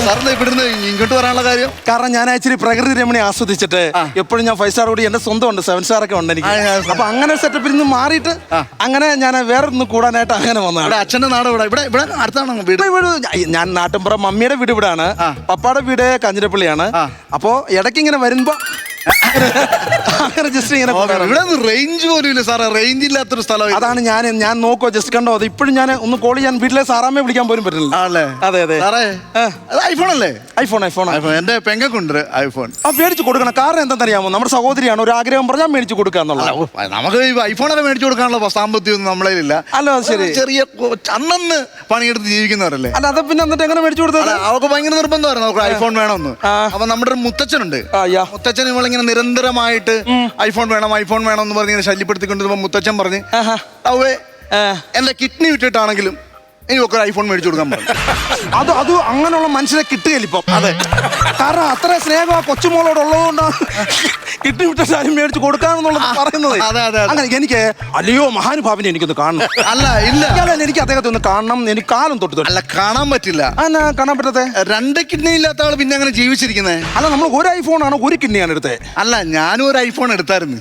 സാറിന് ഇവിടുന്ന് ഇങ്ങോട്ട് വരാനുള്ള കാര്യം? കാരണം ഞാൻ ഇച്ചിരി പ്രകൃതി രമണി ആസ്വദിച്ചിട്ട് എപ്പോഴും ഞാൻ 5 സ്റ്റാർ കൂടി എന്റെ സ്വന്തം ഉണ്ട്, 7 സ്റ്റാർ ഒക്കെ ഉണ്ട് എനിക്ക്. അപ്പൊ അങ്ങനെ സെറ്റപ്പിൽ നിന്ന് മാറിയിട്ട് അങ്ങനെ ഞാൻ വേറെ ഒന്ന് കൂടാനായിട്ട് അങ്ങനെ വന്നതാണ്. അച്ഛന്റെ നാട് ഇവിടെ ഇവിടെ ഇവിടെ അടുത്താണോ വീട്? ഞാൻ നാട്ടിൻപുറം, മമ്മിയുടെ വീട് ഇവിടാണ്, പപ്പായുടെ വീട് കാഞ്ഞിരപ്പള്ളിയാണ്. അപ്പൊ ഇടയ്ക്ക് ഇങ്ങനെ വരുമ്പോ അങ്ങനെ ജസ്റ്റ് ഇങ്ങനെ ഇവിടെ റേഞ്ച് പോലും ഇല്ല സാറേ, റേഞ്ച് ഇല്ലാത്തൊരു സ്ഥലം. അതാണ് ഞാൻ നോക്കോ ജസ്റ്റ് കണ്ടോ, അത് ഇപ്പോഴും ഞാൻ ഒന്ന് കോൾ ചെയ്യാൻ വീട്ടിലെ സാറാമ്മയെ വിളിക്കാൻ പോലും പറ്റില്ല. അതെ അതെ സാറേ, ഐഫോൺ അല്ലേ? ഐഫോൺ എന്റെ പെങ്ങക്കുണ്ട് ഐഫോൺ. മേടിച്ചു കൊടുക്കണം. കാരണം എന്താണെന്നറിയാമോ, നമ്മുടെ സഹോദരിയാണ്, ഒരു ആഗ്രഹം പറഞ്ഞാൽ മേടിച്ചു കൊടുക്കാന്നുള്ളത്. നമുക്ക് ഐഫോണൊക്കെ മേടിച്ചു കൊടുക്കാനുള്ള സാമ്പത്തികം നമ്മളെ ഇല്ല. അല്ലോ ശരി, ചെറിയ അന്നന്ന് പണിയെടുത്ത് ജീവിക്കുന്നവരല്ലേ. അല്ല അത് പിന്നെ എന്നിട്ട് എങ്ങനെ മേടിച്ചു കൊടുത്തത്? അവർക്ക് ഭയങ്കര നിർബന്ധമായിരുന്നു നമുക്ക് ഐഫോൺ വേണമെന്ന്. അപ്പൊ നമ്മുടെ ഒരു മുത്തച്ഛനുണ്ട്, മുത്തച്ഛൻ ഇവളിങ്ങനെ നിരന്തരമായിട്ട് ഐഫോൺ വേണം എന്ന് പറഞ്ഞ് ഇങ്ങനെ ശല്യപ്പെടുത്തിക്കൊണ്ടിരുമ്പോ മുത്തച്ഛൻ പറഞ്ഞ് എന്റെ കിഡ്നി വിട്ടിട്ടാണെങ്കിലും എനിക്കൊക്കെ ഐഫോൺ മേടിച്ചു കൊടുക്കാൻ പറഞ്ഞു. അത് അങ്ങനെയുള്ള മനുഷ്യരെ കിട്ടുകയില്ല ഇപ്പം. അതെ, കാരണം അത്ര സ്നേഹം ആ കൊച്ചുമോളോട് ഉള്ളതുകൊണ്ടാണ് കിഡ്നി വിട്ടാലും മേടിച്ചു കൊടുക്കാന്നുള്ളത് പറയുന്നത്. അങ്ങനെ എനിക്ക് അല്ലയോ മഹാനുഭാവിനെ എനിക്കൊന്ന് കാണണം. എനിക്ക് അദ്ദേഹത്തെ ഒന്ന് കാണണം. എനിക്ക് കാലം തൊട്ട് അല്ല കാണാൻ പറ്റില്ല. കാണാൻ പറ്റത്തെ? 2 കിഡ്നി ഇല്ലാത്ത ആള് പിന്നെ അങ്ങനെ ജീവിച്ചിരിക്കുന്നേ? അല്ല, നമ്മൾ ഒരു ഐഫോൺ ആണ്, ഒരു കിഡ്നിയാണ് എടുത്തത്. അല്ല, ഞാനും ഒരു ഐഫോൺ എടുത്തായിരുന്നു.